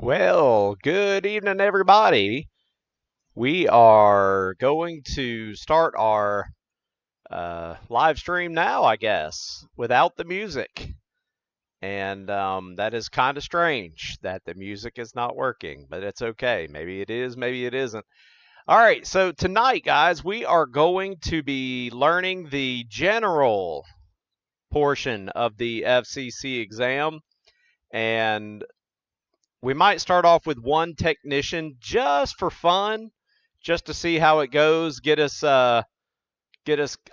Well, good evening, everybody. We are going to start our live stream now, I guess, without the music. And that is kind of strange that the music is not working, but it's okay. Maybe it is, maybe it isn't. All right, so tonight, guys, we are going to be learning the general portion of the FCC exam. And we might start off with one technician just for fun, just to see how it goes, get us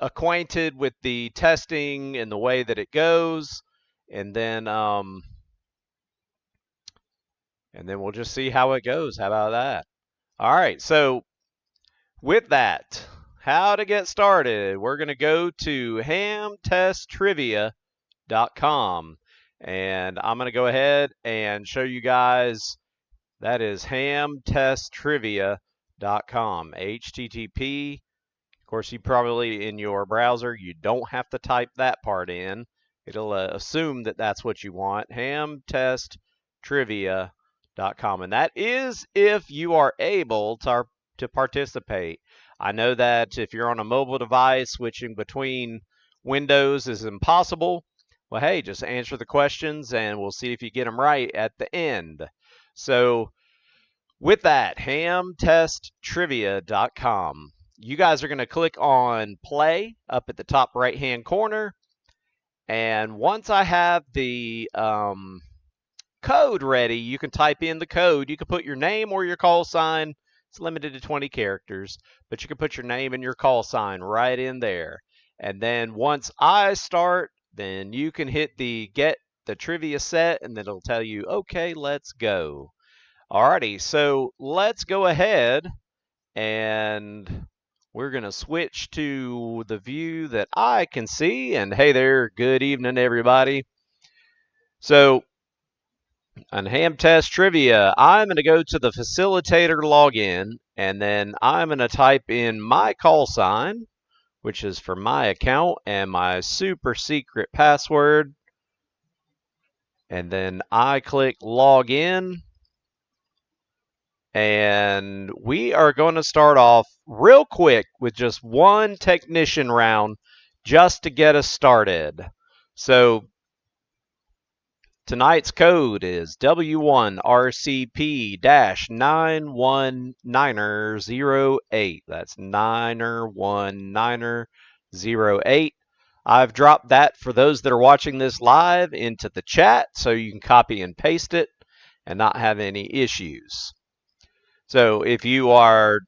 acquainted with the testing and the way that it goes, and then we'll just see how it goes. How about that? All right, so with that, how to get started, we're going to go to hamtesttrivia.com, and I'm going to go ahead and show you guys. That is hamtesttrivia.com. HTTP. Of course, you probably in your browser, you don't have to type that part in. It'll assume that that's what you want. hamtesttrivia.com. And that is if you are able to participate. I know that if you're on a mobile device, switching between windows is impossible. Well, hey, just answer the questions and we'll see if you get them right at the end. So with that, hamtesttrivia.com. You guys are going to click on play up at the top right-hand corner. And once I have the code ready, you can type in the code. You can put your name or your call sign. It's limited to 20 characters, but you can put your name and your call sign right in there. And then once I start, then you can hit the get the trivia set, and then it'll tell you, okay, let's go. Alrighty, so let's go ahead and we're going to switch to the view that I can see. And hey there, good evening, everybody. So on Ham Test Trivia, I'm going to go to the facilitator login, and then I'm going to type in my call sign, which is for my account, and my super secret password. And then I click log in. And we are going to start off real quick with just one technician round just to get us started. So tonight's code is W1RCP-91908. That's 91908. I've dropped that for those that are watching this live into the chat so you can copy and paste it and not have any issues. So if you are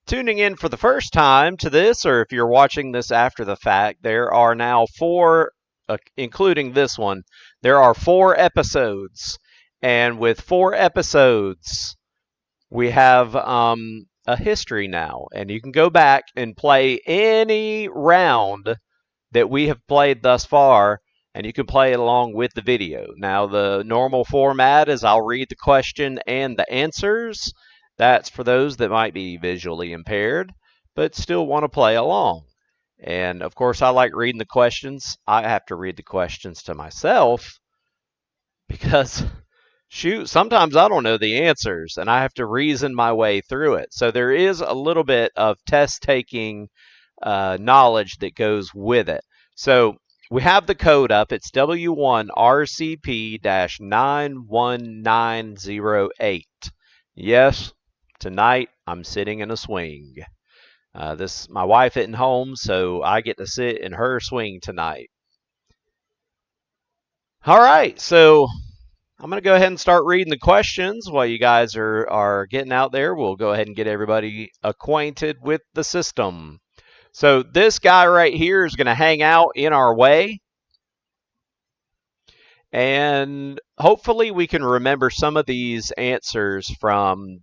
tuning in for the first time to this, or if you're watching this after the fact, there are now 4, including this one, there are 4 episodes. And with 4 episodes, we have a history now. And you can go back and play any round that we have played thus far, and you can play it along with the video. Now, the normal format is I'll read the question and the answers. That's for those that might be visually impaired, but still want to play along. And, of course, I like reading the questions. I have to read the questions to myself because, shoot, sometimes I don't know the answers, and I have to reason my way through it. So there is a little bit of test-taking knowledge that goes with it. So we have the code up. It's W1RCP-91908. Yes. Tonight, I'm sitting in a swing. My wife isn't home, so I get to sit in her swing tonight. All right, so I'm going to go ahead and start reading the questions while you guys are getting out there. We'll go ahead and get everybody acquainted with the system. So this guy right here is going to hang out in our way. And hopefully we can remember some of these answers from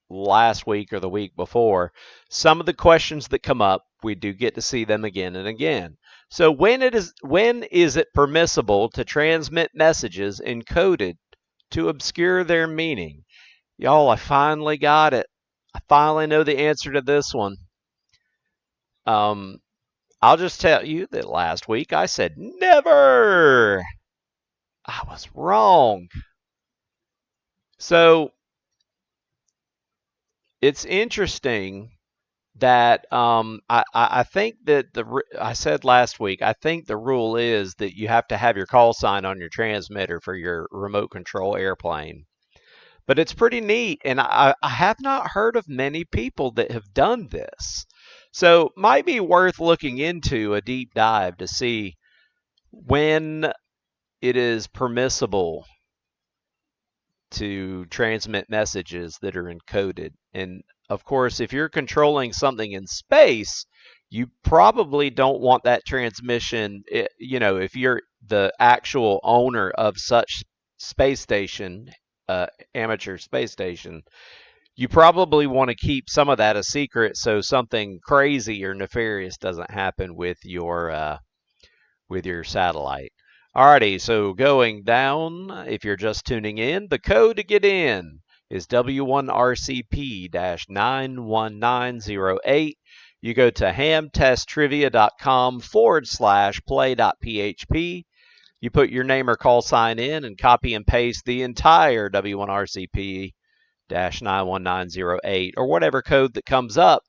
last week or the week before. Some of the questions that come up, we do get to see them again and again. So when is it permissible to transmit messages encoded to obscure their meaning? Y'all, I finally got it. I finally know the answer to this one. I'll just tell you that last week I said never. I was wrong. So it's interesting that I think that I said last week, I think the rule is that you have to have your call sign on your transmitter for your remote control airplane. But it's pretty neat, and I have not heard of many people that have done this. So might be worth looking into a deep dive to see when it is permissible to transmit messages that are encoded. And of course, if you're controlling something in space, you probably don't want that transmission, if you're the actual owner of such space station, amateur space station, you probably want to keep some of that a secret so something crazy or nefarious doesn't happen with your satellite. Alrighty, so going down, if you're just tuning in, the code to get in is W1RCP-91908. You go to hamtesttrivia.com/play.php. You put your name or call sign in and copy and paste the entire W1RCP-91908 or whatever code that comes up,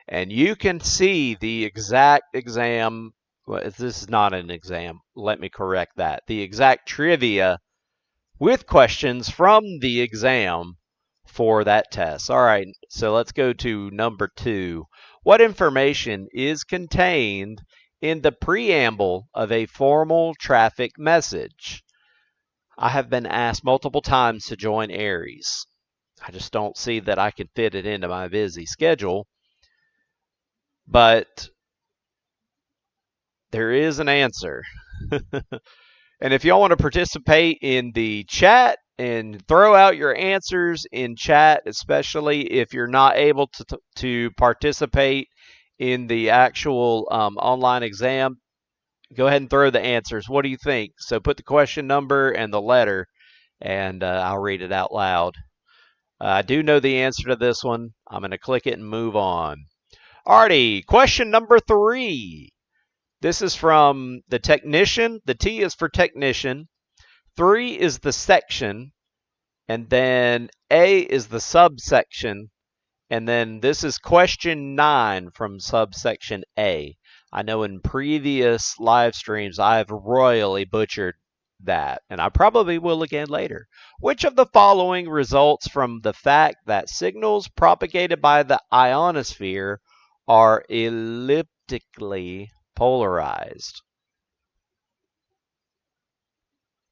and you can see the exact exam. Well, this is not an exam. Let me correct that. The exact trivia with questions from the exam for that test. All right, so let's go to number 2. What information is contained in the preamble of a formal traffic message? I have been asked multiple times to join Aries. I just don't see that I can fit it into my busy schedule. But there is an answer. And if y'all want to participate in the chat and throw out your answers in chat, especially if you're not able to participate in the actual online exam, go ahead and throw the answers. What do you think? So put the question number and the letter, and I'll read it out loud. I do know the answer to this one. I'm going to click it and move on. Alrighty, question number 3. This is from the technician. The T is for technician. 3 is the section. And then A is the subsection. And then this is question 9 from subsection A. I know in previous live streams I have royally butchered that, and I probably will again later. Which of the following results from the fact that signals propagated by the ionosphere are elliptically polarized?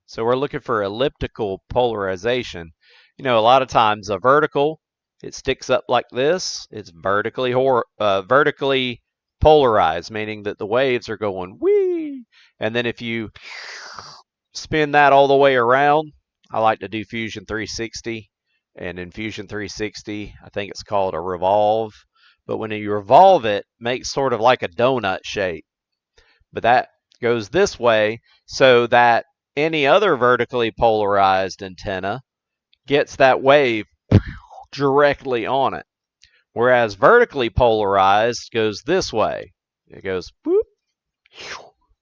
So we're looking for elliptical polarization. A lot of times a vertical, it sticks up like this. It's vertically polarized, meaning that the waves are going wee. And then if you spin that all the way around, I like to do Fusion 360. And in Fusion 360, I think it's called a revolve. But when you revolve it, it makes sort of like a donut shape. But that goes this way so that any other vertically polarized antenna gets that wave directly on it. Whereas vertically polarized goes this way. It goes boop.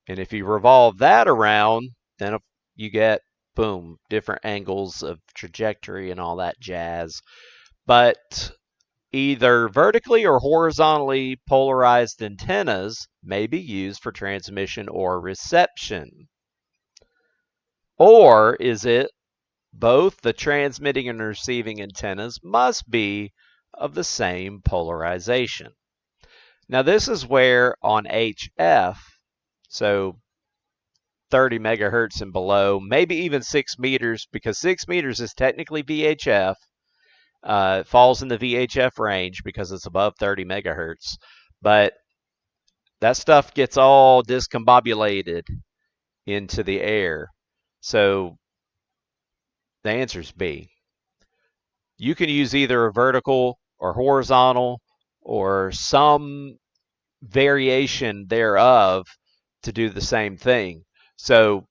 And if you revolve that around, then you get, boom, different angles of trajectory and all that jazz. But either vertically or horizontally polarized antennas may be used for transmission or reception. Or is it both the transmitting and receiving antennas must be of the same polarization? Now this is where on HF, so 30 megahertz and below, maybe even 6 meters, because 6 meters is technically VHF. It falls in the VHF range because it's above 30 megahertz. But that stuff gets all discombobulated into the air. So the answer is B. You can use either a vertical or horizontal or some variation thereof to do the same thing. So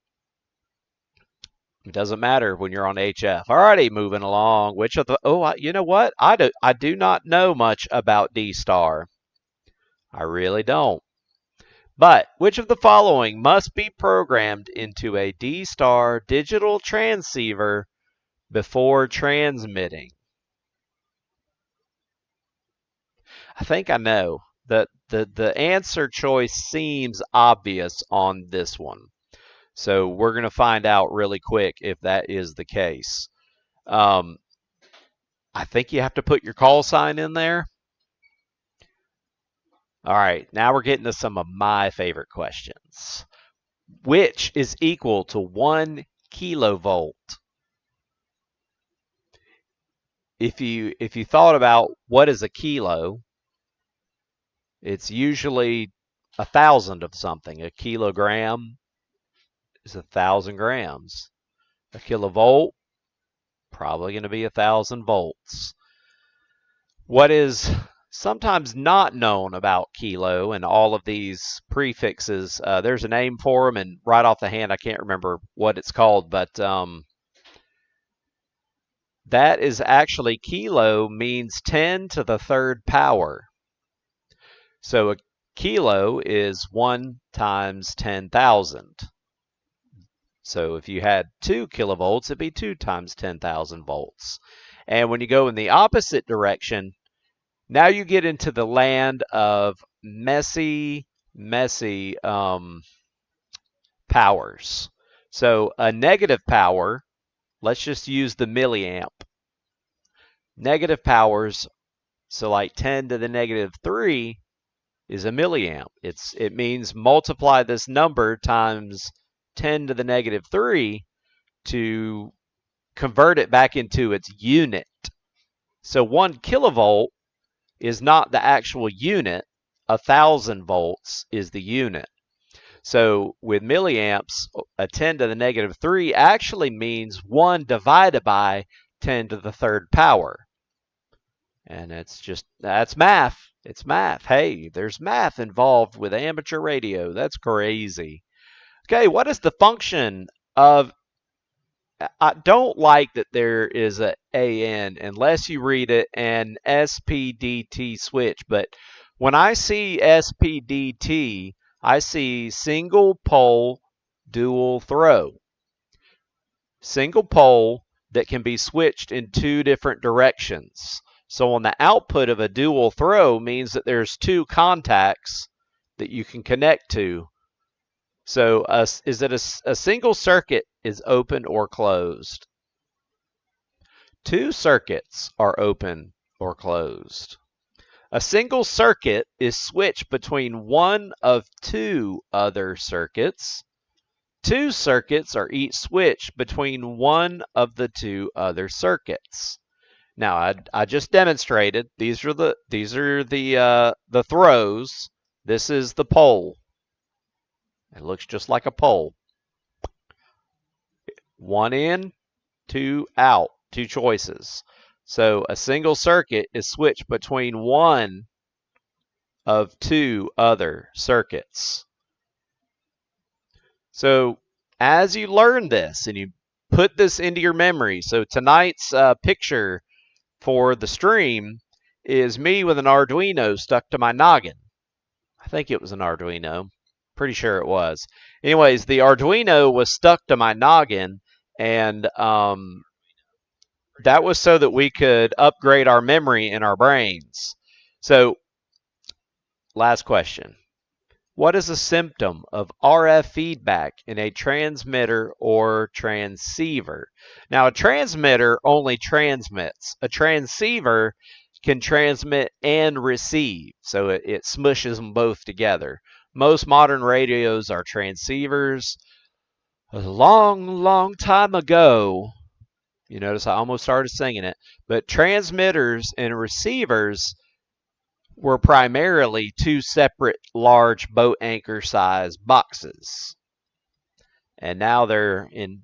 it doesn't matter when you're on HF. Alrighty, moving along. Which of the you know what? I do not know much about D-Star. I really don't. But which of the following must be programmed into a D-Star digital transceiver before transmitting? I think I know. The answer choice seems obvious on this one. So we're going to find out really quick if that is the case. I think you have to put your call sign in there. All right, now we're getting to some of my favorite questions. Which is equal to 1 kilovolt? If you thought about what is a kilo, it's usually 1,000 of something. A kilogram is 1,000 grams. A kilovolt, probably going to be 1,000 volts. What is sometimes not known about kilo and all of these prefixes, there's a name for them, and right off the hand I can't remember what it's called, but that is actually, kilo means 10 to the third power. So a kilo is 1 times 10,000. So if you had 2 kilovolts, it'd be 2 times 10,000 volts. And when you go in the opposite direction, now you get into the land of messy powers. So a negative power, let's just use the milliamp. Negative powers, so like 10 to the negative 3 is a milliamp. It means multiply this number times 10 to the negative 3 to convert it back into its unit. So 1 kilovolt is not the actual unit. 1,000 volts is the unit. So with milliamps, a 10 to the negative 3 actually means 1 divided by 10 to the third power. And that's math. It's math. Hey, there's math involved with amateur radio. That's crazy. Okay, what is the function of, I don't like that there is a AN unless you read it an SPDT switch, but when I see SPDT, I see single pole dual throw. Single pole that can be switched in 2 different directions. So on the output of a dual throw means that there's 2 contacts that you can connect to. So is it a single circuit is open or closed? 2 circuits are open or closed. A single circuit is switched between one of 2 other circuits. 2 circuits are each switched between one of the 2 other circuits. Now I just demonstrated. These are the throws. This is the pole. It looks just like a pole. 1 in, 2 out, 2 choices. So a single circuit is switched between one of 2 other circuits. So as you learn this and you put this into your memory, so tonight's picture for the stream is me with an Arduino stuck to my noggin. I think it was an Arduino. Pretty sure it was. Anyways, the Arduino was stuck to my noggin, and that was so that we could upgrade our memory in our brains. So, last question. What is a symptom of RF feedback in a transmitter or transceiver? Now, a transmitter only transmits. A transceiver can transmit and receive, so it smushes them both together. Most modern radios are transceivers. A long time ago, you notice I almost started singing it, but transmitters and receivers were primarily 2 separate large boat anchor size boxes. And now they're in,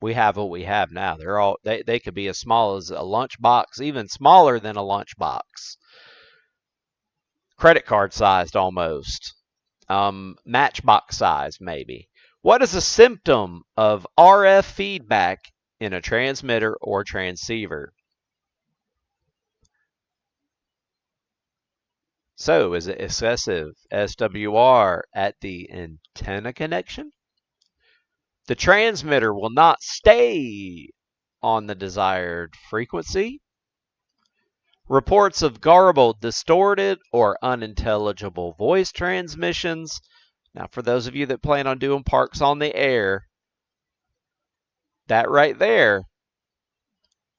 we have what we have now. They could be as small as a lunch box, even smaller than a lunch box. Credit card sized almost. Matchbox size maybe. What is a symptom of RF feedback in a transmitter or transceiver? So, is it excessive SWR at the antenna connection? The transmitter will not stay on the desired frequency. Reports of garbled, distorted, or unintelligible voice transmissions. Now, for those of you that plan on doing Parks on the Air, that right there,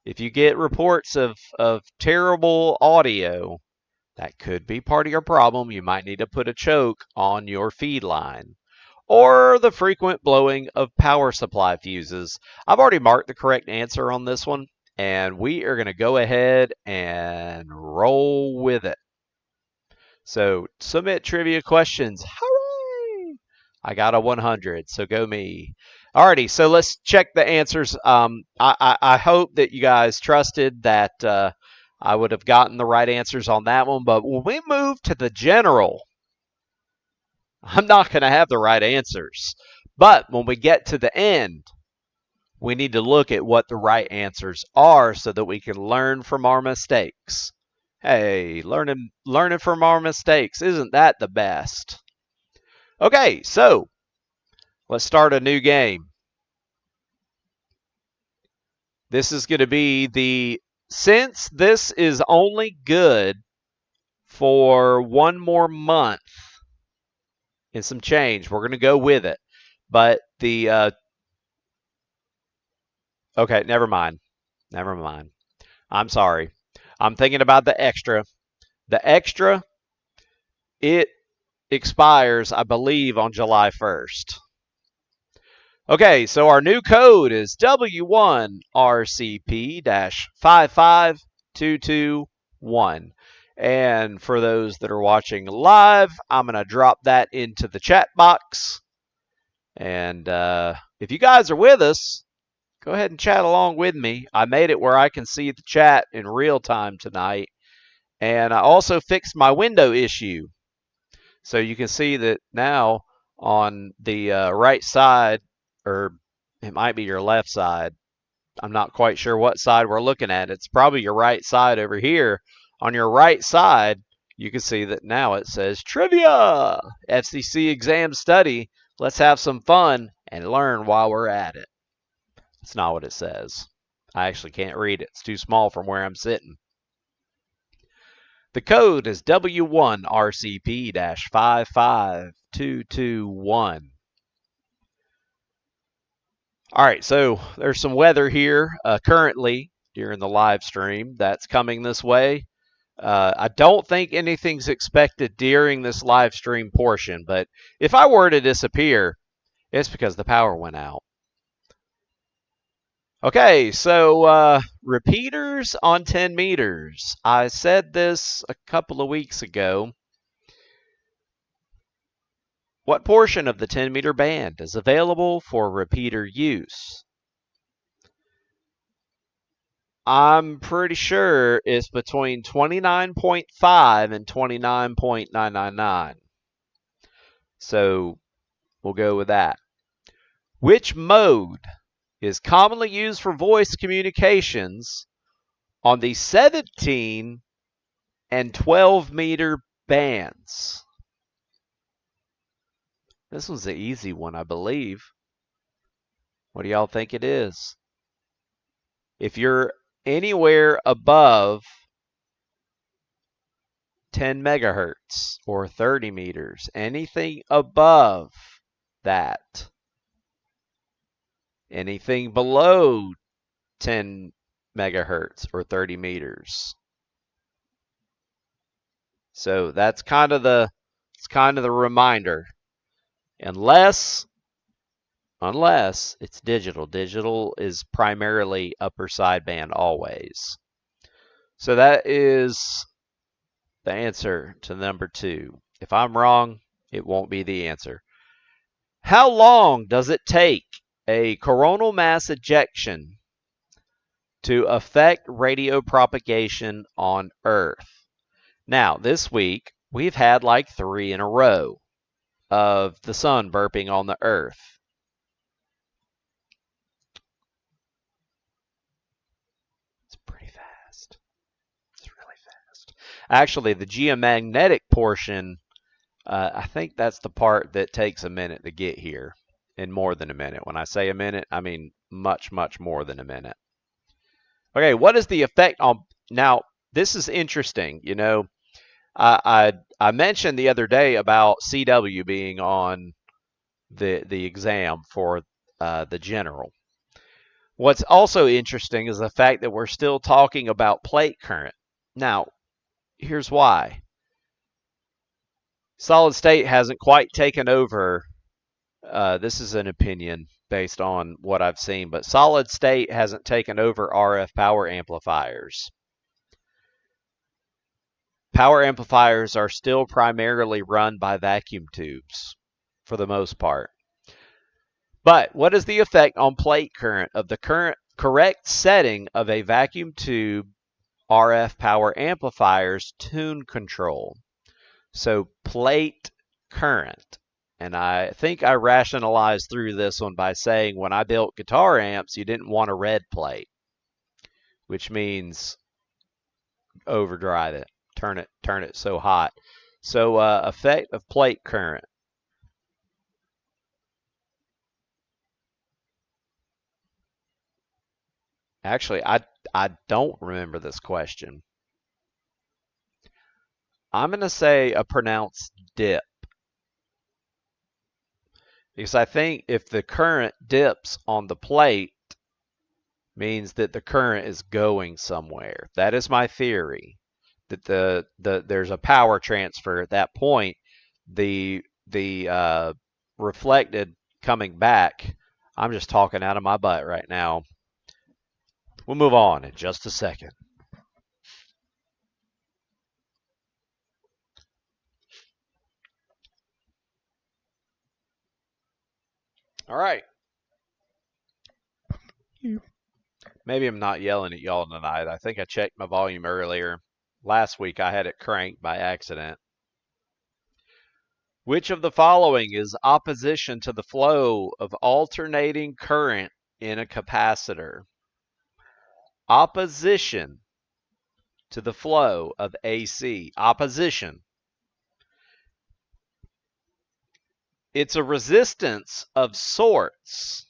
if you get reports of terrible audio, that could be part of your problem. You might need to put a choke on your feed line. Or the frequent blowing of power supply fuses. I've already marked the correct answer on this one, and we are going to go ahead and roll with it. So submit trivia questions. Hooray! I got a 100, so go me. Alrighty, so let's check the answers. I hope that you guys trusted that I would have gotten the right answers on that one, but when we move to the general, I'm not going to have the right answers. But when we get to the end, we need to look at what the right answers are so that we can learn from our mistakes. Hey, learning from our mistakes, isn't that the best? Okay, so let's start a new game. This is going to be since this is only good for one more month and some change, we're going to go with it. But okay, never mind. I'm sorry. I'm thinking about the extra. The extra, it expires, I believe, on July 1st. Okay, so our new code is W1RCP-55221. And for those that are watching live, I'm going to drop that into the chat box. And if you guys are with us, go ahead and chat along with me. I made it where I can see the chat in real time tonight. And I also fixed my window issue. So you can see that now on the right side, or it might be your left side. I'm not quite sure what side we're looking at. It's probably your right side over here. On your right side, you can see that now it says Trivia! FCC Exam Study. Let's have some fun and learn while we're at it. That's not what it says. I actually can't read it. It's too small from where I'm sitting. The code is W1RCP-55221. All right, so there's some weather here currently during the live stream that's coming this way. I don't think anything's expected during this live stream portion, but if I were to disappear, it's because the power went out. Okay, so repeaters on 10 meters. I said this a couple of weeks ago. What portion of the 10-meter band is available for repeater use? I'm pretty sure it's between 29.5 and 29.999. So we'll go with that. Which mode is commonly used for voice communications on the 17 and 12-meter bands? This one's the easy one, I believe. What do y'all think it is? If you're anywhere above 10 megahertz or 30 meters, anything above that, anything below 10 megahertz or 30 meters. So that's kind of the reminder. Unless it's digital. Digital is primarily upper sideband always. So that is the answer to number 2. If I'm wrong, it won't be the answer. How long does it take a coronal mass ejection to affect radio propagation on Earth? Now, this week, we've had like 3 in a row of the sun burping on the Earth. It's pretty fast. It's really fast. Actually, the geomagnetic portion, I think that's the part that takes a minute to get here, and more than a minute. When I say a minute, I mean much, much more than a minute. Okay, what is the effect on... Now, this is interesting. You know, I mentioned the other day about CW being on the exam for the general. What's also interesting is the fact that we're still talking about plate current. Now, here's why. Solid state hasn't quite taken over. This is an opinion based on what I've seen, but solid state hasn't taken over RF power amplifiers. Power amplifiers are still primarily run by vacuum tubes for the most part. But what is the effect on plate current of the correct setting of a vacuum tube RF power amplifier's tune control? So plate current. And I think I rationalized through this one by saying when I built guitar amps, you didn't want a red plate, which means overdrive it, turn it so hot. So effect of plate current. Actually, I don't remember this question. I'm going to say a pronounced dip. Because I think if the current dips on the plate, means that the current is going somewhere. That is my theory. That there's a power transfer at that point. The reflected coming back. I'm just talking out of my butt right now. We'll move on in just a second. All right. Maybe I'm not yelling at y'all tonight. I think I checked my volume earlier. Last week I had it cranked by accident. Which of the following is opposition to the flow of alternating current in a capacitor? Opposition to the flow of AC. Opposition. It's a resistance of sorts,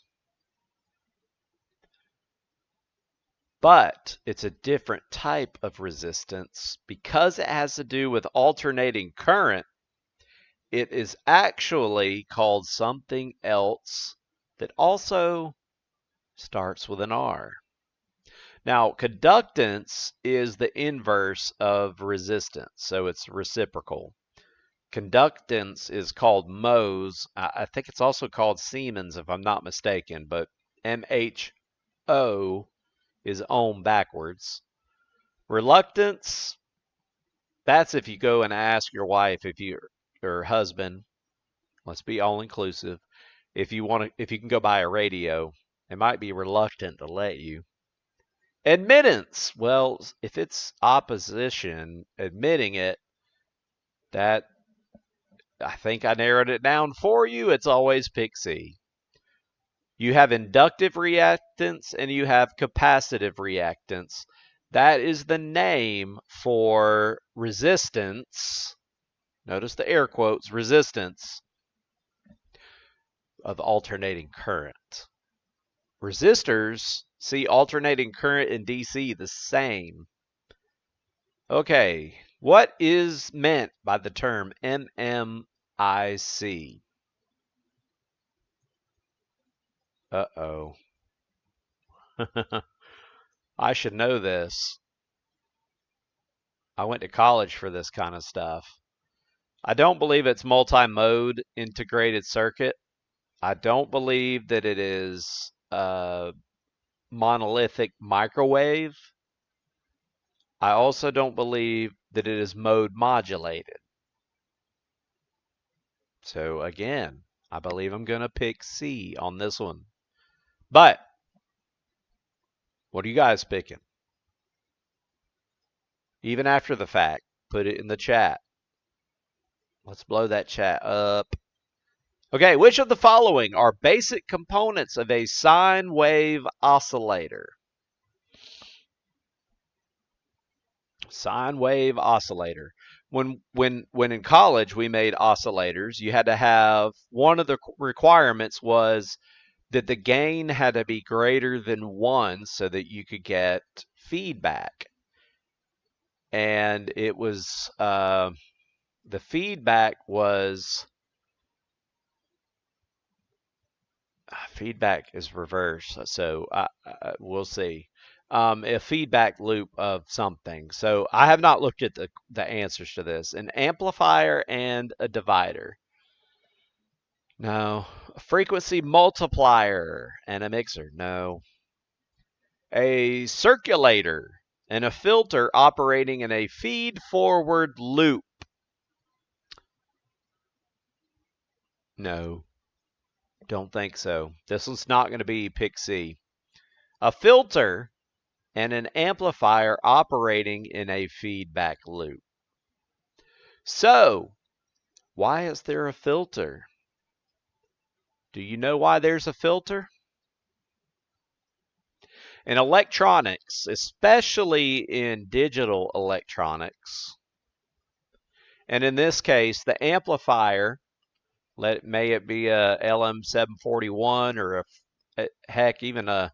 but it's a different type of resistance. Because it has to do with alternating current, it is actually called something else that also starts with an R. Now, conductance is the inverse of resistance, so it's reciprocal. Conductance is called Mohs. I think it's also called Siemens, if I'm not mistaken, but MHO is ohm backwards. Reluctance, that's if you go and ask your wife, if your husband, let's be all inclusive, if you can go buy a radio, it might be reluctant to let you. Admittance, well, if it's opposition, admitting it, that I think I narrowed it down for you. It's always pick C. You have inductive reactance and you have capacitive reactance. That is the name for resistance. Notice the air quotes, resistance of alternating current. Resistors, see alternating current in DC the same. Okay, what is meant by the term MMIC? Uh-oh. I should know this. I went to college for this kind of stuff. I don't believe it's multi-mode integrated circuit. I don't believe that it is monolithic microwave. I also don't believe that it is mode modulated. So again, I believe I'm going to pick C on this one. But what are you guys picking? Even after the fact, put it in the chat. Let's blow that chat up. Okay, which of the following are basic components of a sine wave oscillator? Sine wave oscillator. When in college we made oscillators, you had to have, one of the requirements was that the gain had to be greater than 1 so that you could get feedback. and it was the feedback was feedback is reverse, so we'll see. A feedback loop of something. So I have not looked at the answers to this. An amplifier and a divider. No. A frequency multiplier and a mixer. No. A circulator and a filter operating in a feed-forward loop. No. Don't think so. This one's not going to be pick C. A filter and an amplifier operating in a feedback loop. So, why is there a filter? Do you know why there's a filter? In electronics, especially in digital electronics, and in this case, the amplifier, may it be a LM741 or heck, even a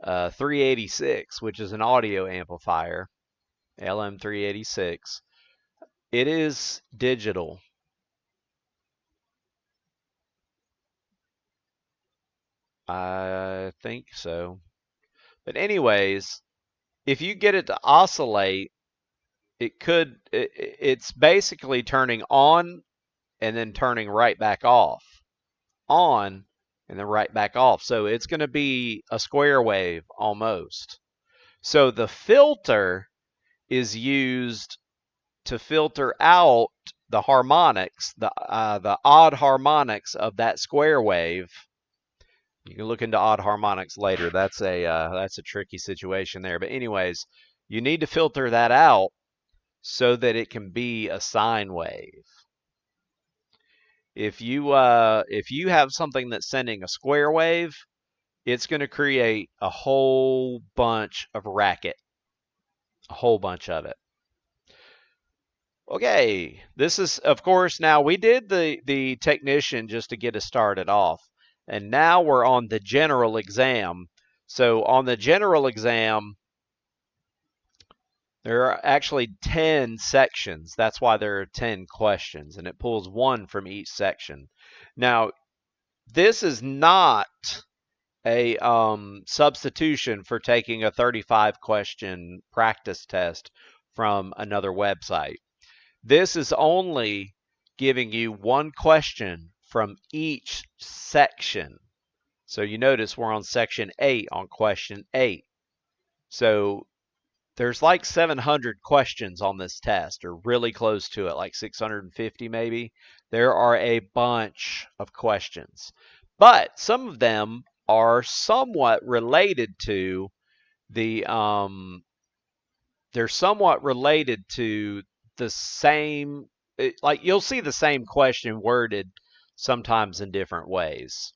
386, which is an audio amplifier, LM386, it is digital. I think so. But anyways, if you get it to oscillate, it's basically turning on and then turning right back off. On and then right back off. So it's going to be a square wave almost. So the filter is used to filter out the harmonics, the odd harmonics of that square wave. You can look into odd harmonics later. That's a tricky situation there. But anyways, you need to filter that out so that it can be a sine wave. If you have something that's sending a square wave, it's going to create a whole bunch of racket, a whole bunch of it. Okay, this is, of course, now we did the technician just to get us started off. And now we're on the general exam. So on the general exam, there are actually 10 sections. That's why there are 10 questions, and it pulls one from each section. Now, this is not a substitution for taking a 35-question practice test from another website. This is only giving you one question from each section. So you notice we're on section 8 on question 8. So there's like 700 questions on this test, or really close to it, like 650 maybe. There are a bunch of questions. But some of them are somewhat related to the they're somewhat related to the same, like you'll see the same question worded sometimes in different ways.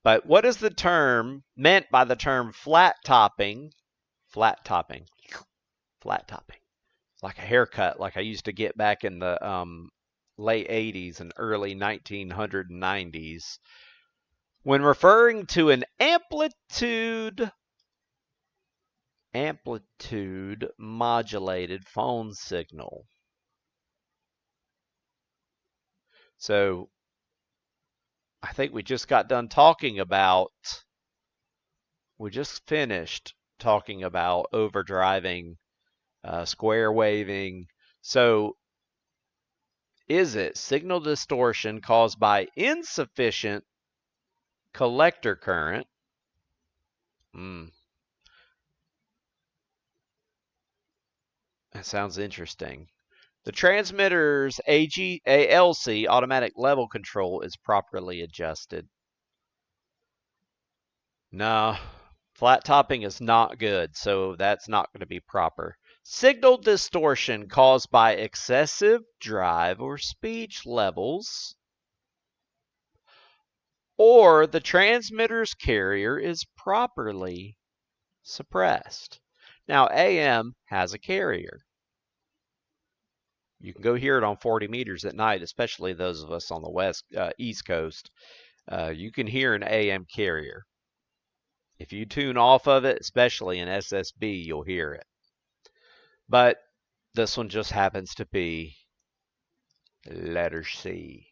But what is the term meant by the term flat topping? Flat topping. Flat topping. Like a haircut like I used to get back in the late 80s and early 1990s. When referring to an amplitude modulated phone signal. So I think we just got done talking about, we just finished talking about overdriving, square waving. So is it signal distortion caused by insufficient collector current? That sounds interesting. The transmitter's ALC, automatic level control, is properly adjusted. No, flat topping is not good, so that's not going to be proper. Signal distortion caused by excessive drive or speech levels, or the transmitter's carrier is properly suppressed. Now, AM has a carrier. You can go hear it on 40 meters at night, especially those of us on the East Coast. You can hear an AM carrier. If you tune off of it, especially in SSB, you'll hear it. But this one just happens to be letter C.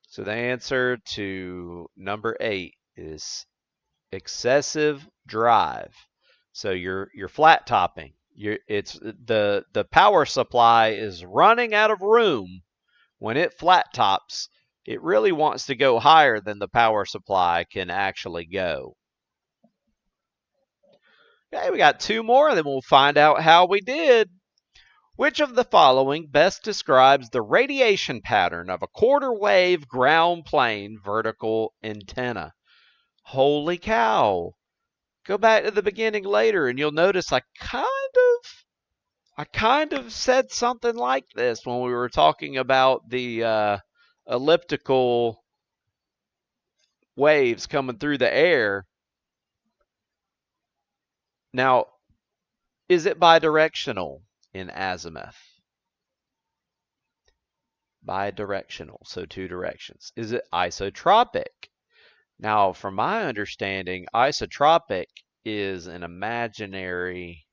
So the answer to number 8 is excessive drive. So you're flat topping. It's the power supply is running out of room when it flat tops. It really wants to go higher than the power supply can actually go. Okay, we got 2 more, then we'll find out how we did. Which of the following best describes the radiation pattern of a quarter wave ground plane vertical antenna? Holy cow. Go back to the beginning later and you'll notice I kind of said something like this when we were talking about the elliptical waves coming through the air. Now, is it bidirectional in azimuth? Bidirectional, so 2 directions. Is it isotropic? Now, from my understanding, isotropic is an imaginary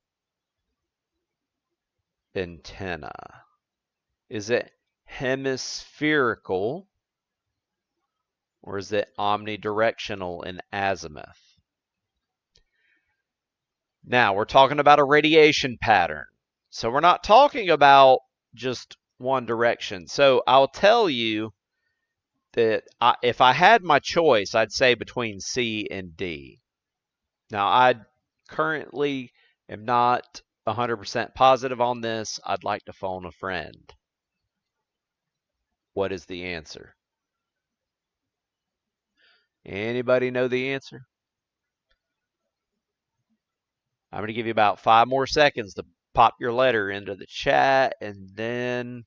antenna. Is it hemispherical or is it omnidirectional in azimuth? Now, we're talking about a radiation pattern. So we're not talking about just one direction. So I'll tell you that if I had my choice, I'd say between C and D. Now, I currently am not 100% positive on this. I'd like to phone a friend. What is the answer? Anybody know the answer? I'm going to give you about 5 more seconds to pop your letter into the chat, and then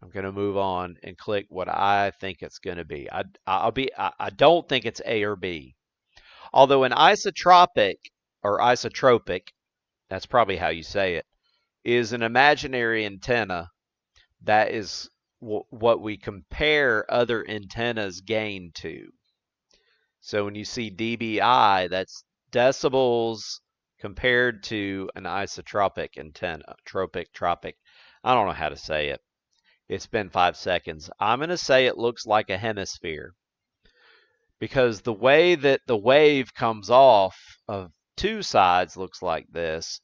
I'm going to move on and click what I think it's going to be. I don't think it's A or B. Although an isotropic, or isotropic, that's probably how you say it, is an imaginary antenna that is what we compare other antennas gain to. So when you see dBi, that's decibels compared to an isotropic antenna. Tropic. I don't know how to say it. It's been 5 seconds. I'm going to say it looks like a hemisphere, because the way that the wave comes off of 2 sides looks like this,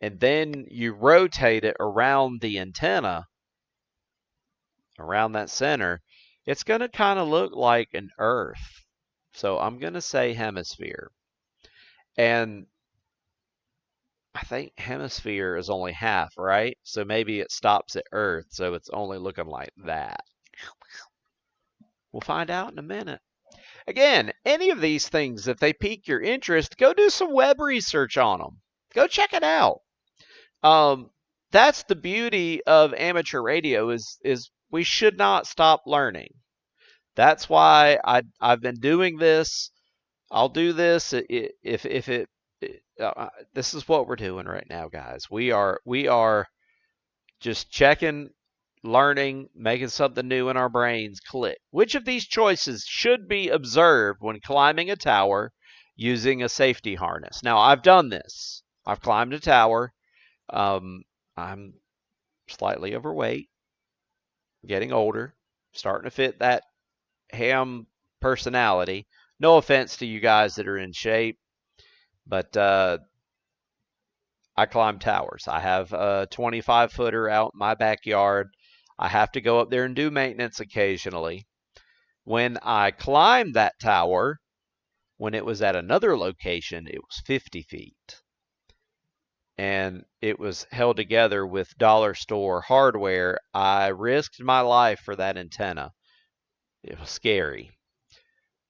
and then you rotate it around the antenna, around that center, it's going to kind of look like an Earth. So I'm going to say hemisphere. And I think hemisphere is only half, right? So maybe it stops at Earth, so it's only looking like that. We'll find out in a minute. Again, any of these things, if they pique your interest, go do some web research on them. Go check it out. That's the beauty of amateur radio is we should not stop learning. That's why I've been doing this. I'll do this if it this is what we're doing right now, guys. We are just checking, learning, making something new in our brains click. Which of these choices should be observed when climbing a tower using a safety harness? Now, I've done this. I've climbed a tower. I'm slightly overweight, getting older, starting to fit that ham personality. No offense to you guys that are in shape, but I climb towers. I have a 25-footer out in my backyard. I have to go up there and do maintenance occasionally. When I climbed that tower, when it was at another location, it was 50 feet. And it was held together with dollar store hardware. I risked my life for that antenna. It was scary.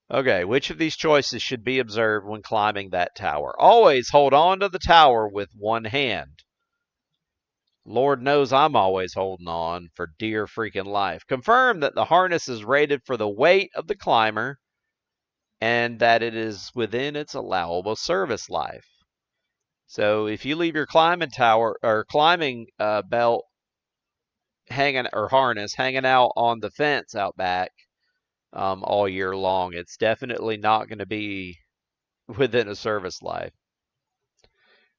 Okay, which of these choices should be observed when climbing that tower? Always hold on to the tower with one hand. Lord knows I'm always holding on for dear freaking life. Confirm that the harness is rated for the weight of the climber and that it is within its allowable service life. So if you leave your climbing tower or climbing belt hanging or harness hanging out on the fence out back all year long, it's definitely not going to be within a service life.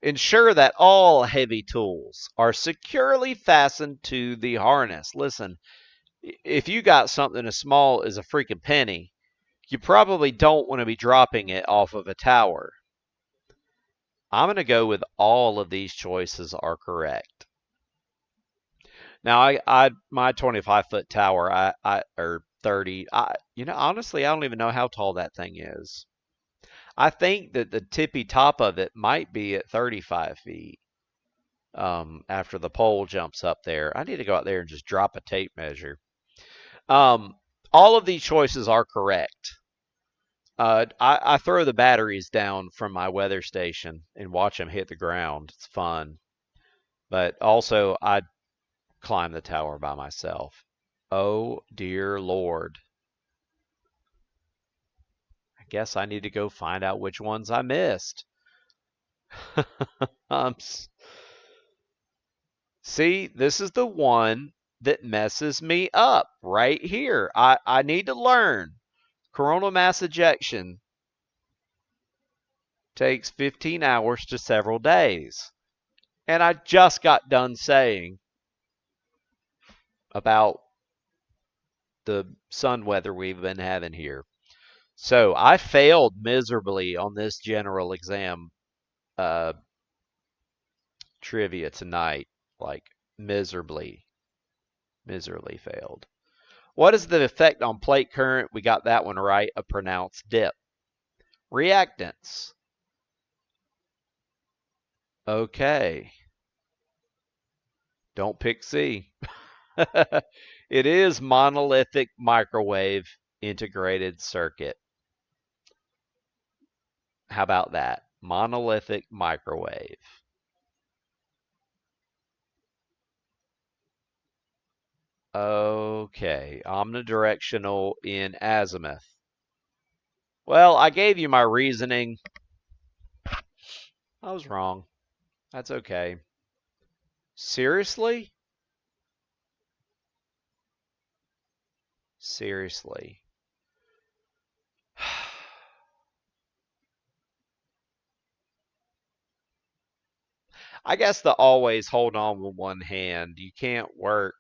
Ensure that all heavy tools are securely fastened to the harness. Listen, if you got something as small as a freaking penny, you probably don't want to be dropping it off of a tower. I'm going to go with all of these choices are correct. Now, my 25-foot tower, or 30, honestly, I don't even know how tall that thing is. I think that the tippy top of it might be at 35 feet. After the pole jumps up there, I need to go out there and just drop a tape measure. All of these choices are correct. I throw the batteries down from my weather station and watch them hit the ground. It's fun. But also, I climb the tower by myself. Oh, dear Lord. I guess I need to go find out which ones I missed. See, this is the one that messes me up right here. I need to learn. Coronal mass ejection takes 15 hours to several days. And I just got done saying about the sun weather we've been having here. So I failed miserably on this general exam trivia tonight. Like, miserably failed. What is the effect on plate current? We got that one right. A pronounced dip. Reactance. Okay. Don't pick C. It is monolithic microwave integrated circuit. How about that? Monolithic microwave. Okay. Omnidirectional in azimuth. Well, I gave you my reasoning. I was wrong. That's okay. Seriously? Seriously. I guess the always hold on with one hand. You can't work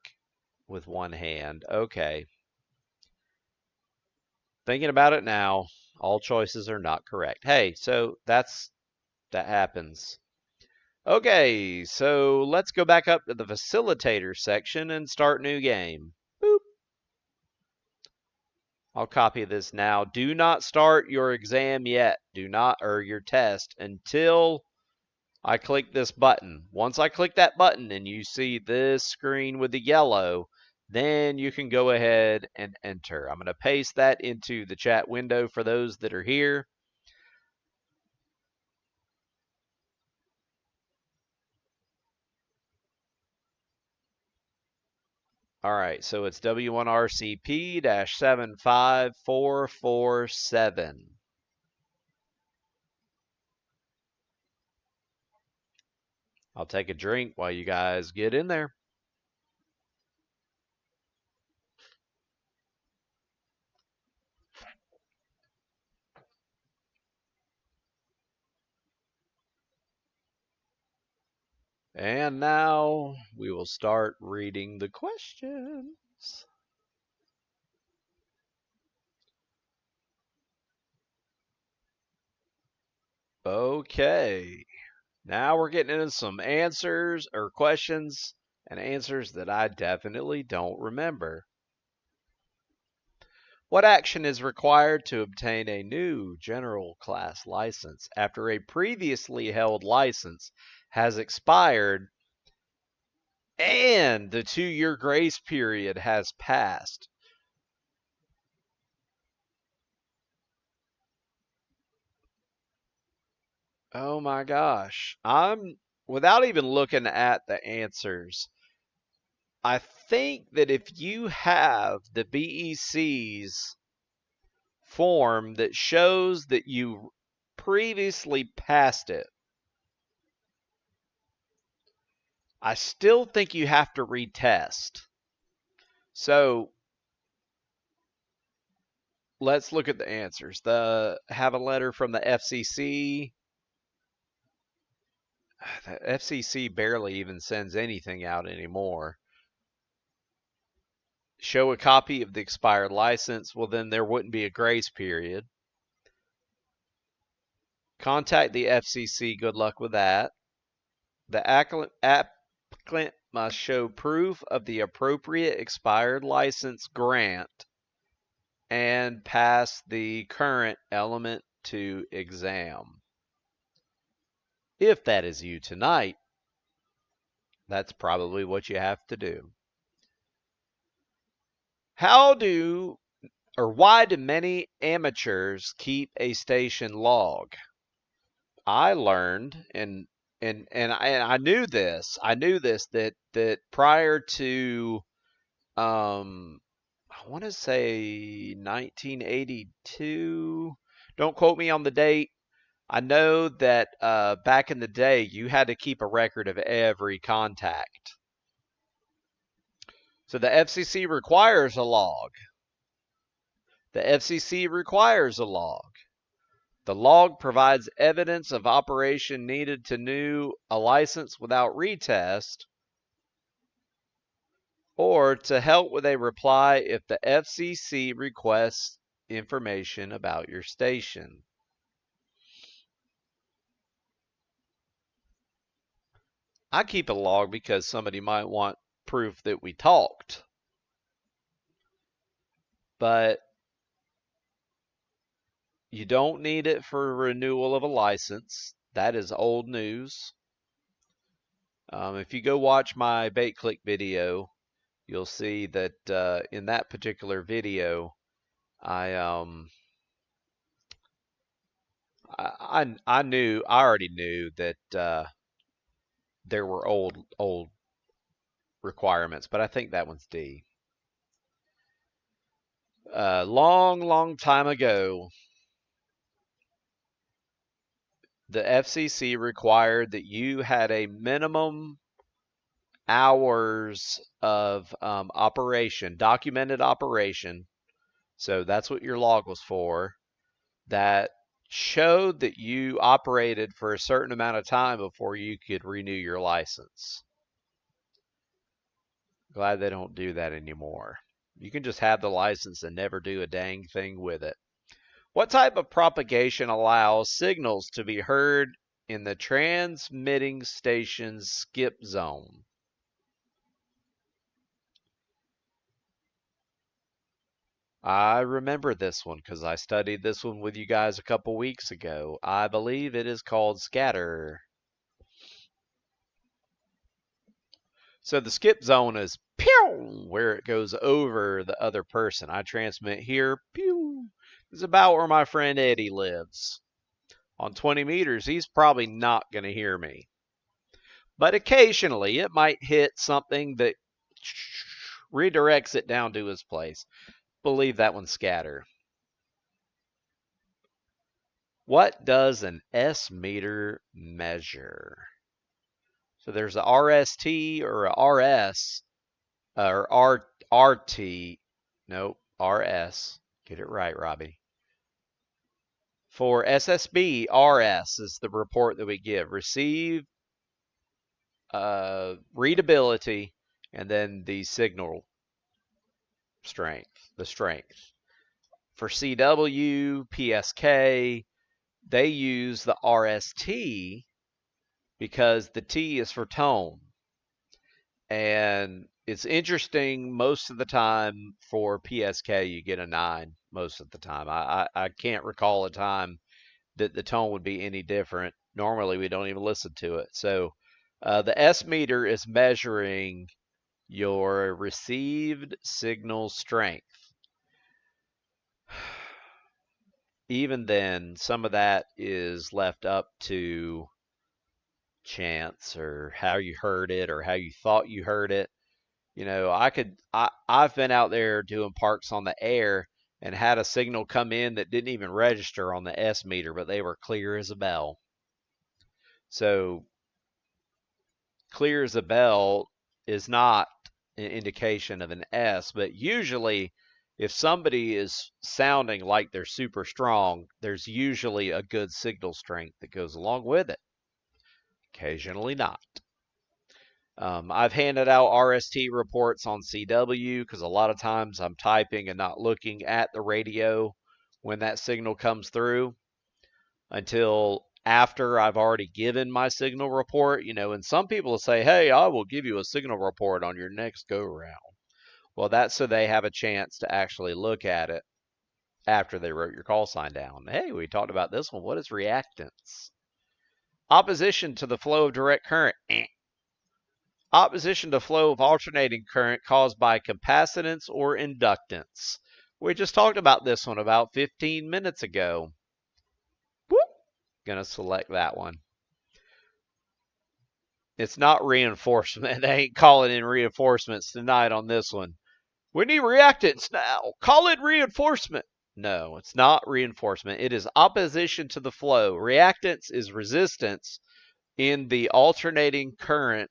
with one hand. Okay. Thinking about it now, all choices are not correct. Hey, so that happens. Okay, so let's go back up to the facilitator section and start new game. Boop. I'll copy this now. Do not start your exam yet. Or your test until I click this button. Once I click that button and you see this screen with the yellow, then you can go ahead and enter. I'm going to paste that into the chat window for those that are here. All right, so it's W1RCP-75447. I'll take a drink while you guys get in there. And now we will start reading the questions. Okay. Now we're getting into some answers or questions and answers that I definitely don't remember. What action is required to obtain a new general class license after a previously held license has expired and the 2-year grace period has passed? Oh my gosh. Without even looking at the answers, I think that if you have the BEC's form that shows that you previously passed it, I still think you have to retest. So let's look at the answers. Have a letter from the FCC. the FCC barely even sends anything out anymore. Show a copy of the expired license. Well, then there wouldn't be a grace period. Contact the FCC. Good luck with that. The applicant must show proof of the appropriate expired license grant and pass the current element 2 exam. If that is you tonight, that's probably what you have to do. Why do many amateurs keep a station log? I learned, and I knew this. That prior to I want to say 1982. Don't quote me on the date. I know that back in the day, you had to keep a record of every contact. So the FCC requires a log. The FCC requires a log. The log provides evidence of operation needed to renew a license without retest, or to help with a reply if the FCC requests information about your station. I keep a log because somebody might want proof that we talked. But you don't need it for renewal of a license. That is old news. If you go watch my bait click video, you'll see that in that particular video, I already knew that there were old requirements, but I think that one's D. Long time ago, the FCC required that you had a minimum hours of operation, documented operation. So that's what your log was for. That showed that you operated for a certain amount of time before you could renew your license. Glad they don't do that anymore. You can just have the license and never do a dang thing with it. What type of propagation allows signals to be heard in the transmitting station's skip zone? I remember this one because I studied this one with you guys a couple weeks ago. I believe it is called scatter. So the skip zone is pew, where it goes over the other person. I transmit here, pew. It's about where my friend Eddie lives. On 20 meters, he's probably not going to hear me. But occasionally, it might hit something that redirects it down to his place. Believe that one's scatter. What does an S meter measure? So there's a RST or a RS or RT. Nope, RS. Get it right, Robbie. For SSB, RS is the report that we give. Receive, readability, and then the signal strength, the strength. For CW, PSK, they use the RST because the T is for tone. And it's interesting, most of the time for PSK, you get a 9 most of the time. I can't recall a time that the tone would be any different. Normally, we don't even listen to it. So the S meter is measuring your received signal strength. Even then, some of that is left up to chance or how you heard it or how you thought you heard it. You know, I've been out there doing parks on the air and had a signal come in that didn't even register on the S meter, but they were clear as a bell. So clear as a bell is not an indication of an S, but usually if somebody is sounding like they're super strong, there's usually a good signal strength that goes along with it. occasionally not. I've handed out RST reports on CW because a lot of times I'm typing and not looking at the radio when that signal comes through until after I've already given my signal report. And some people will say, hey, I will give you a signal report on your next go round. Well, that's so they have a chance to actually look at it after they wrote your call sign down. Hey, we talked about this one. What is reactance? Opposition to the flow of direct current. Opposition to flow of alternating current caused by capacitance or inductance. We just talked about this one about 15 minutes ago. Whoop. Gonna select that one. It's not reinforcement. They ain't calling in reinforcements tonight on this one. We need reactance now. Call in reinforcement. No, it's not reinforcement. It is opposition to the flow. Reactance is resistance in the alternating current,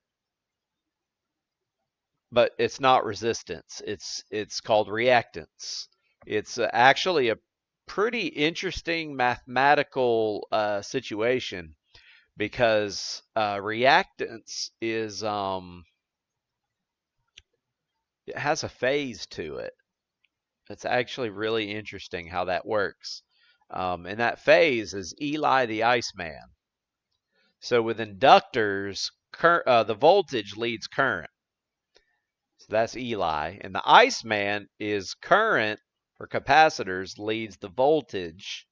but it's not resistance. It's called reactance. It's actually a pretty interesting mathematical situation because reactance is it has a phase to it. It's actually really interesting how that works. And that phase is Eli the Iceman. So with inductors, the voltage leads current. So that's Eli. And the Iceman is current for capacitors leads the voltage.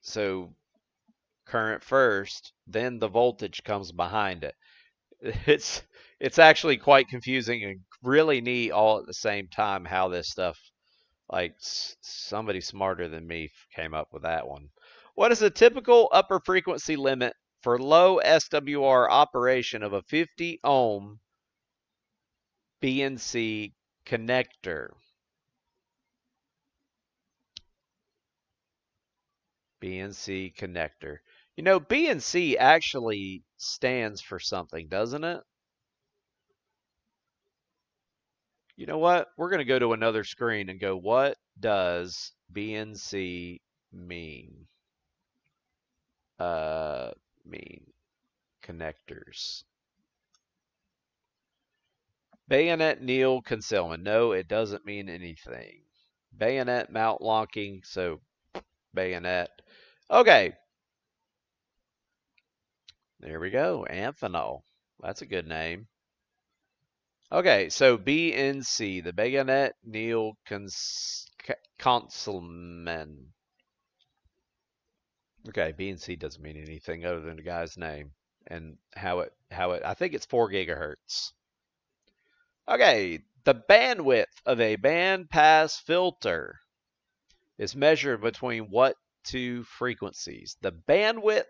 So current first, then the voltage comes behind it. It's actually quite confusing and really neat all at the same time how this stuff, like somebody smarter than me came up with that one. What is a typical upper frequency limit for low SWR operation of a 50 ohm BNC connector? BNC connector. BNC actually stands for something, doesn't it? You know what? We're going to go to another screen and go, what does BNC mean? Connectors. Bayonet Neil concealment. No, it doesn't mean anything. Bayonet mount locking, so bayonet. Okay. There we go. Amphenol. That's a good name. Okay, so BNC, the Bayonet Neil Concealment. Okay, BNC doesn't mean anything other than the guy's name and how it I think it's 4 gigahertz. Okay, the bandwidth of a bandpass filter is measured between what two frequencies? The bandwidth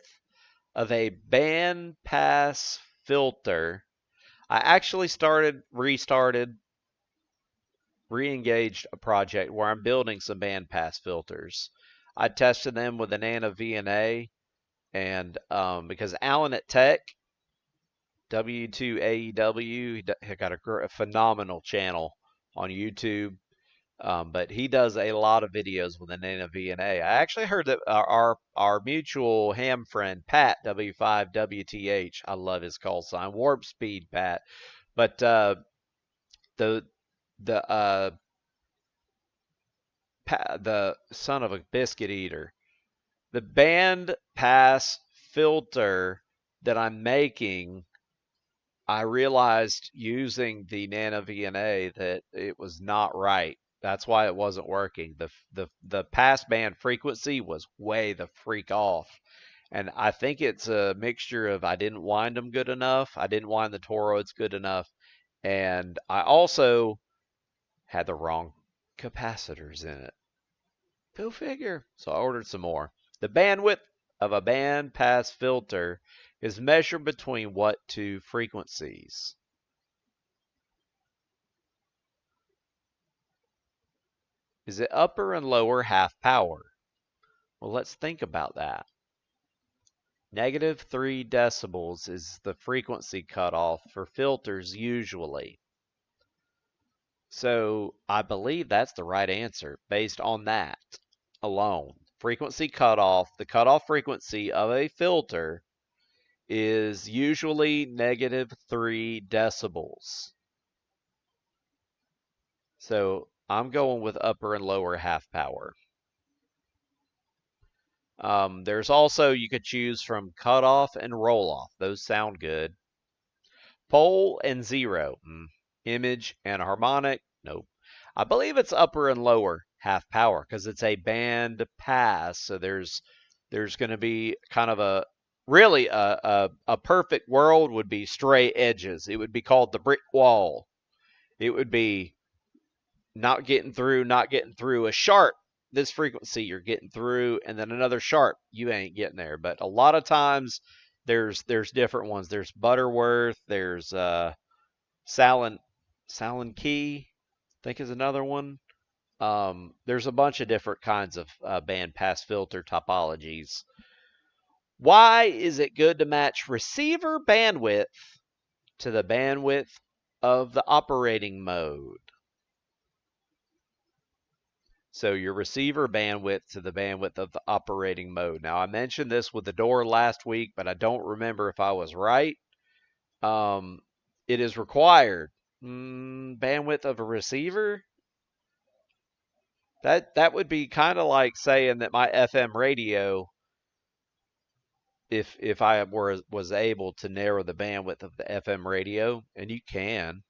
of a bandpass filter. I actually re-engaged a project where I'm building some bandpass filters. I tested them with an NCVEC, and because Alan at Tech, W2AEW, he got a phenomenal channel on YouTube, but he does a lot of videos with an NCVEC. I actually heard that our mutual ham friend Pat W5WTH, I love his call sign, Warp Speed Pat, but the son of a biscuit eater, the band pass filter that I'm making, I realized using the NCVEC that it was not right. That's why it wasn't working. The pass band frequency was way the freak off. And I think it's a mixture of I didn't wind them good enough. I didn't wind the toroids good enough. And I also had the wrong capacitors in it. Go figure. So I ordered some more. The bandwidth of a band pass filter is measured between what two frequencies? Is it upper and lower half power? Well, let's think about that. -3 decibels is the frequency cutoff for filters usually. So I believe that's the right answer based on that alone. frequency cutoff, the cutoff frequency of a filter is usually -3 decibels. So I'm going with upper and lower half power. There's also, you could choose from cutoff and roll off. Those sound good. Pole and zero. Image and harmonic. Nope. I believe it's upper and lower half power because it's a band pass. So there's going to be kind of a perfect world would be stray edges. It would be called the brick wall. It would be not getting through a sharp. This frequency you're getting through, and then another sharp you ain't getting there. But a lot of times there's different ones. There's Butterworth. There's Salon Key, I think is another one. There's a bunch of different kinds of band pass filter topologies. Why is it good to match receiver bandwidth to the bandwidth of the operating mode? So your receiver bandwidth to the bandwidth of the operating mode. Now, I mentioned this with the door last week, but I don't remember if I was right. It is required. Bandwidth of a receiver? That would be kind of like saying that my FM radio, if I was able to narrow the bandwidth of the FM radio, and you can,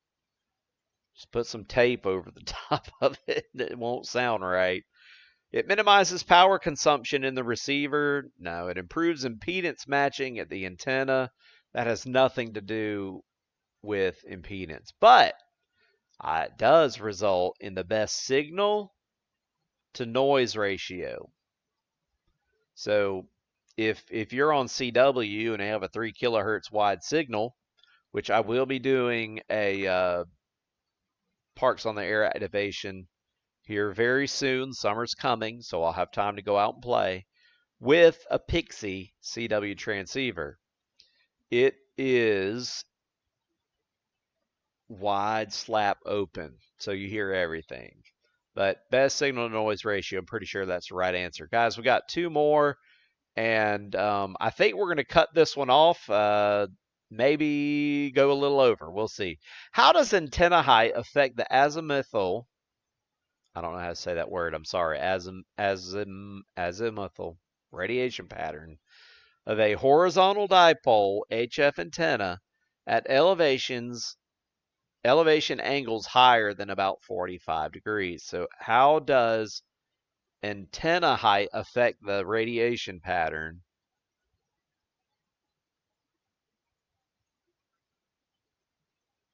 just put some tape over the top of it and it won't sound right. It minimizes power consumption in the receiver. No, it improves impedance matching at the antenna. That has nothing to do with impedance. But it does result in the best signal to noise ratio. So if you're on CW and they have a 3 kilohertz wide signal, which I will be doing a Parks on the Air activation here very soon. Summer's coming, so I'll have time to go out and play with a Pixie CW transceiver. It is wide slap open, so you hear everything. But best signal to noise ratio, I'm pretty sure that's the right answer. Guys, we got 2 more, and I think we're going to cut this one off. Maybe go a little over. We'll see. How does antenna height affect the azimuthal? I don't know how to say that word. I'm sorry. Azimuthal radiation pattern of a horizontal dipole HF antenna at elevation angles higher than about 45 degrees. So how does antenna height affect the radiation pattern?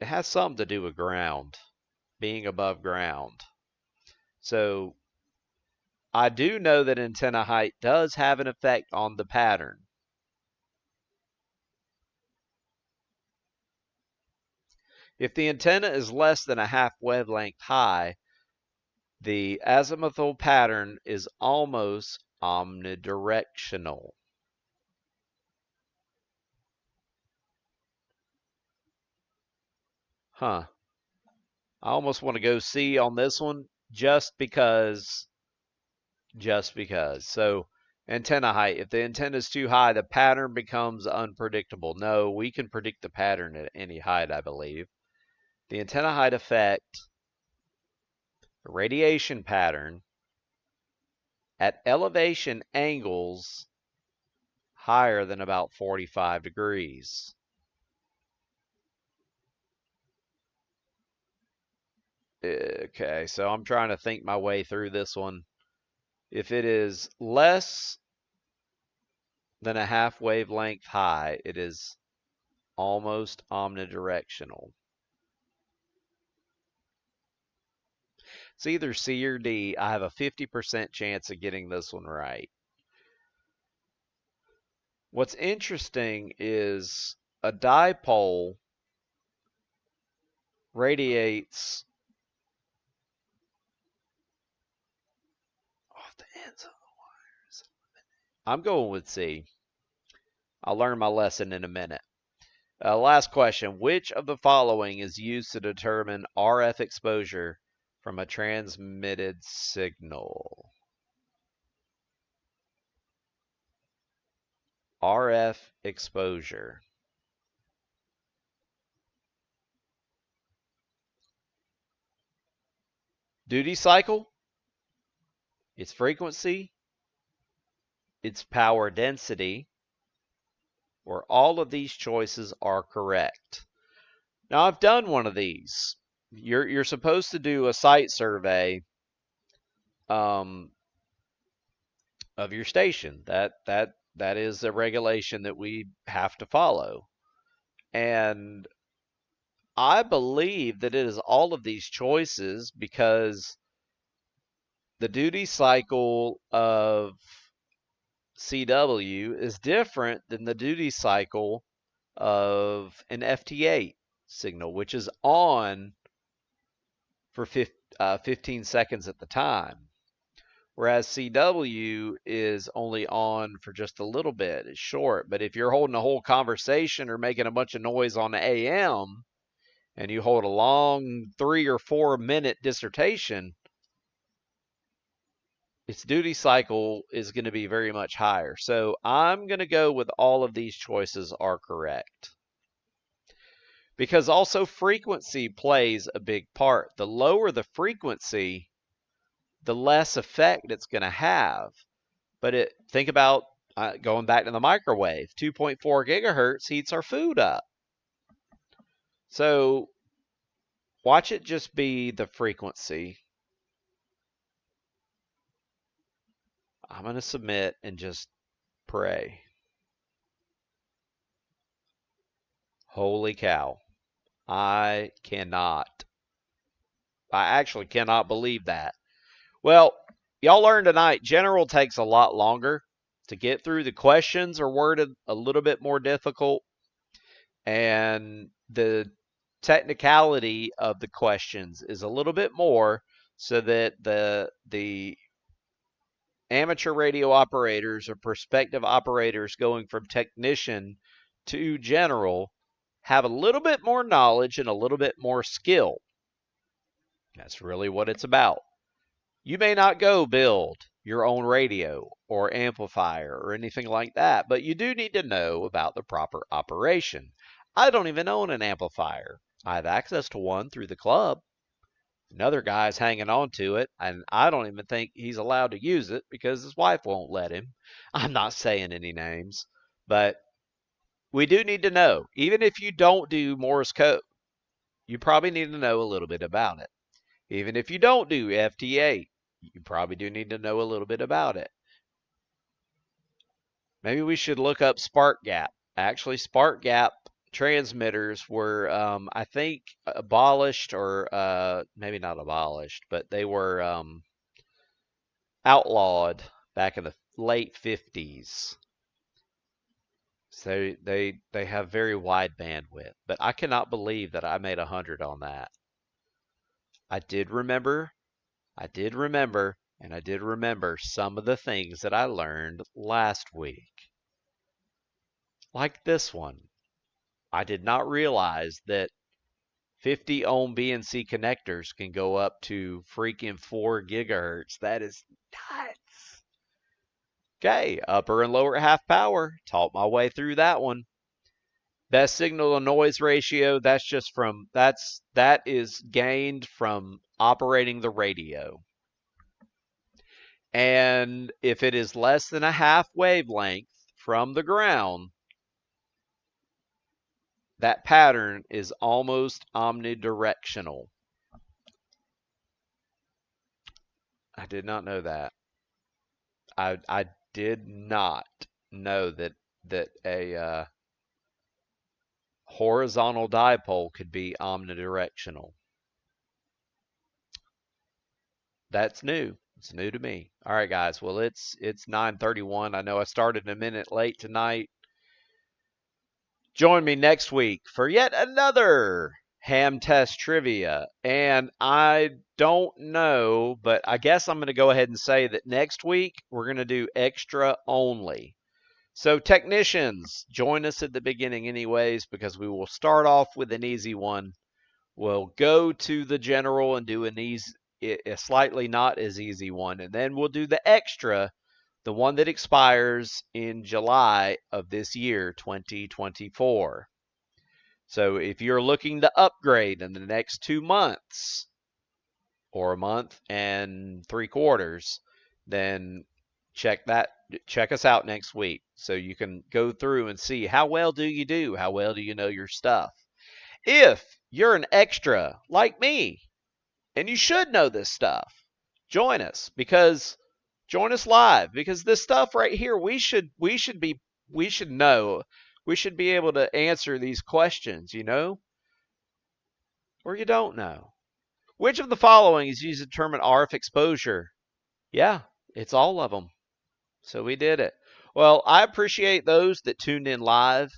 It has something to do with ground, being above ground. So I do know that antenna height does have an effect on the pattern. If the antenna is less than a half wavelength high, the azimuthal pattern is almost omnidirectional. I almost want to go C on this one just because. So antenna height, if the antenna is too high, the pattern becomes unpredictable. No, we can predict the pattern at any height, I believe. The antenna height effect, the radiation pattern at elevation angles higher than about 45 degrees. Okay, so I'm trying to think my way through this one. If it is less than a half wavelength high, it is almost omnidirectional. It's either C or D. I have a 50% chance of getting this one right. What's interesting is a dipole radiates off the ends of the wires. I'm going with C. I'll learn my lesson in a minute. Last question. Which of the following is used to determine RF exposure from a transmitted signal? RF exposure. Duty cycle, its frequency, its power density, or all of these choices are correct. Now, I've done one of these. You're supposed to do a site survey of your station. That is a regulation that we have to follow. And I believe that it is all of these choices because the duty cycle of CW is different than the duty cycle of an FT8 signal, which is on for 15 seconds at the time. Whereas CW is only on for just a little bit. It's short. But if you're holding a whole conversation or making a bunch of noise on the AM and you hold a long 3 or 4 minute dissertation, its duty cycle is going to be very much higher. So I'm going to go with all of these choices are correct. Because also frequency plays a big part. The lower the frequency, the less effect it's going to have. But think about going back to the microwave. 2.4 gigahertz heats our food up. So watch it just be the frequency. I'm going to submit and just pray. Holy cow. I actually cannot believe that. Well, y'all learned tonight, general takes a lot longer to get through. The questions are worded a little bit more difficult, and the technicality of the questions is a little bit more, so that the amateur radio operators or prospective operators going from technician to general have a little bit more knowledge and a little bit more skill. That's really what it's about. You may not go build your own radio or amplifier or anything like that, but you do need to know about the proper operation. I don't even own an amplifier. I have access to one through the club. Another guy's hanging on to it, and I don't even think he's allowed to use it because his wife won't let him. I'm not saying any names, but we do need to know. Even if you don't do Morse code, you probably need to know a little bit about it. Even if you don't do FT8, you probably do need to know a little bit about it. Maybe we should look up spark gap. Actually, spark gap transmitters were, I think, abolished, or maybe not abolished, but they were outlawed back in the late 50s. So they have very wide bandwidth. But I cannot believe that I made 100 on that. I did remember, and I did remember some of the things that I learned last week. Like this one. I did not realize that 50 ohm BNC connectors can go up to freaking 4 gigahertz. That is nuts. Okay, upper and lower half power. Taught my way through that one. Best signal to noise ratio, that is gained from operating the radio. And if it is less than a half wavelength from the ground, that pattern is almost omnidirectional. I did not know that. I did not know that a horizontal dipole could be omnidirectional. That's new. It's new to me. All right, guys. Well, it's 9:31. I know I started a minute late tonight. Join me next week for yet another ham test trivia. And I don't know, but I guess I'm going to go ahead and say that next week we're going to do extra only. So technicians, join us at the beginning anyways, because we will start off with an easy one. We'll go to the general and do a slightly not as easy one, and then we'll do the extra, the one that expires in July of this year, 2024. So if you're looking to upgrade in the next 2 months or a month and 3/4, then check us out next week so you can go through and see how well do you do, how well do you know your stuff. If you're an extra like me and you should know this stuff, join us live, because this stuff right here we should know. We should be able to answer these questions, or you don't know. Which of the following is used to determine RF exposure? Yeah, it's all of them. So we did it. Well, I appreciate those that tuned in live.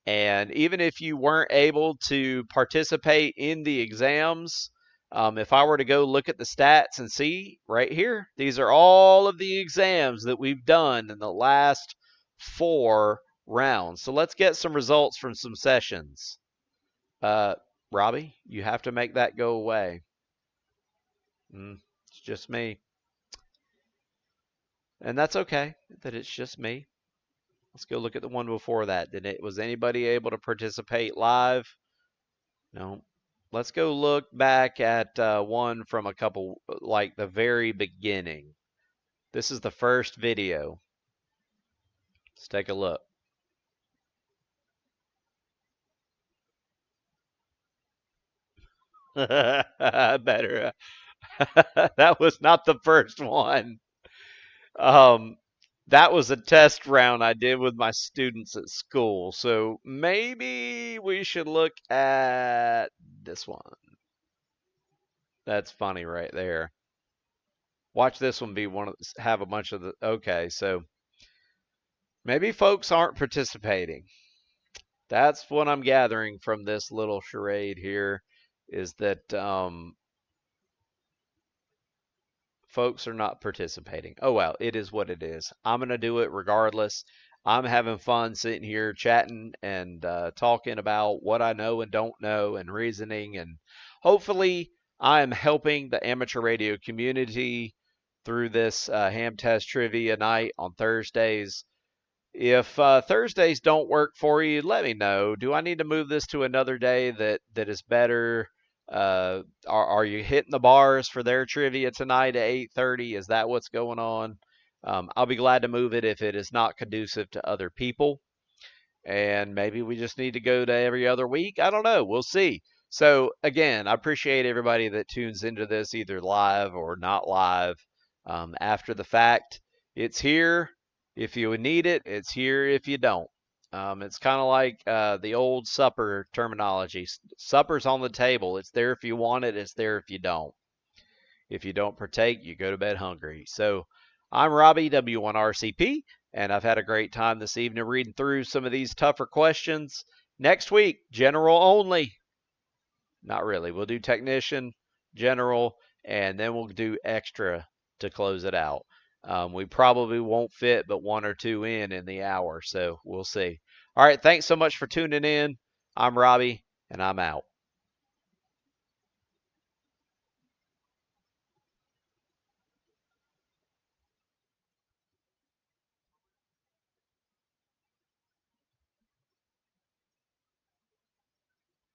And even if you weren't able to participate in the exams, if I were to go look at the stats and see right here, these are all of the exams that we've done in the last 4 rounds. So let's get some results from some sessions. Robbie, you have to make that go away. It's just me. And that's okay that it's just me. Let's go look at the one before that. Was anybody able to participate live? No. Let's go look back at one from a couple, like the very beginning. This is the first video. Let's take a look. Better. That was not the first one. That was a test round I did with my students at school. So maybe we should look at this one. That's funny right there. Watch this one be have a bunch of the, okay, so maybe folks aren't participating. That's what I'm gathering from this little charade here, is that folks are not participating. Oh, well, it is what it is. I'm going to do it regardless. I'm having fun sitting here chatting and talking about what I know and don't know and reasoning. And hopefully I am helping the amateur radio community through this ham test trivia night on Thursdays. If Thursdays don't work for you, let me know. Do I need to move this to another day that is better? Are you hitting the bars for their trivia tonight at 8:30? Is that what's going on? I'll be glad to move it if it is not conducive to other people. And maybe we just need to go to every other week. I don't know. We'll see. So again, I appreciate everybody that tunes into this either live or not live. After the fact, it's here if you need it. It's here if you don't. It's kind of like the old supper terminology. Supper's on the table. It's there if you want it. It's there if you don't. If you don't partake, you go to bed hungry. So I'm Robbie, W1RCP, and I've had a great time this evening reading through some of these tougher questions. Next week, general only. Not really. We'll do technician, general, and then we'll do extra to close it out. We probably won't fit but 1 or 2 in the hour, so we'll see. All right, thanks so much for tuning in. I'm Robbie, and I'm out.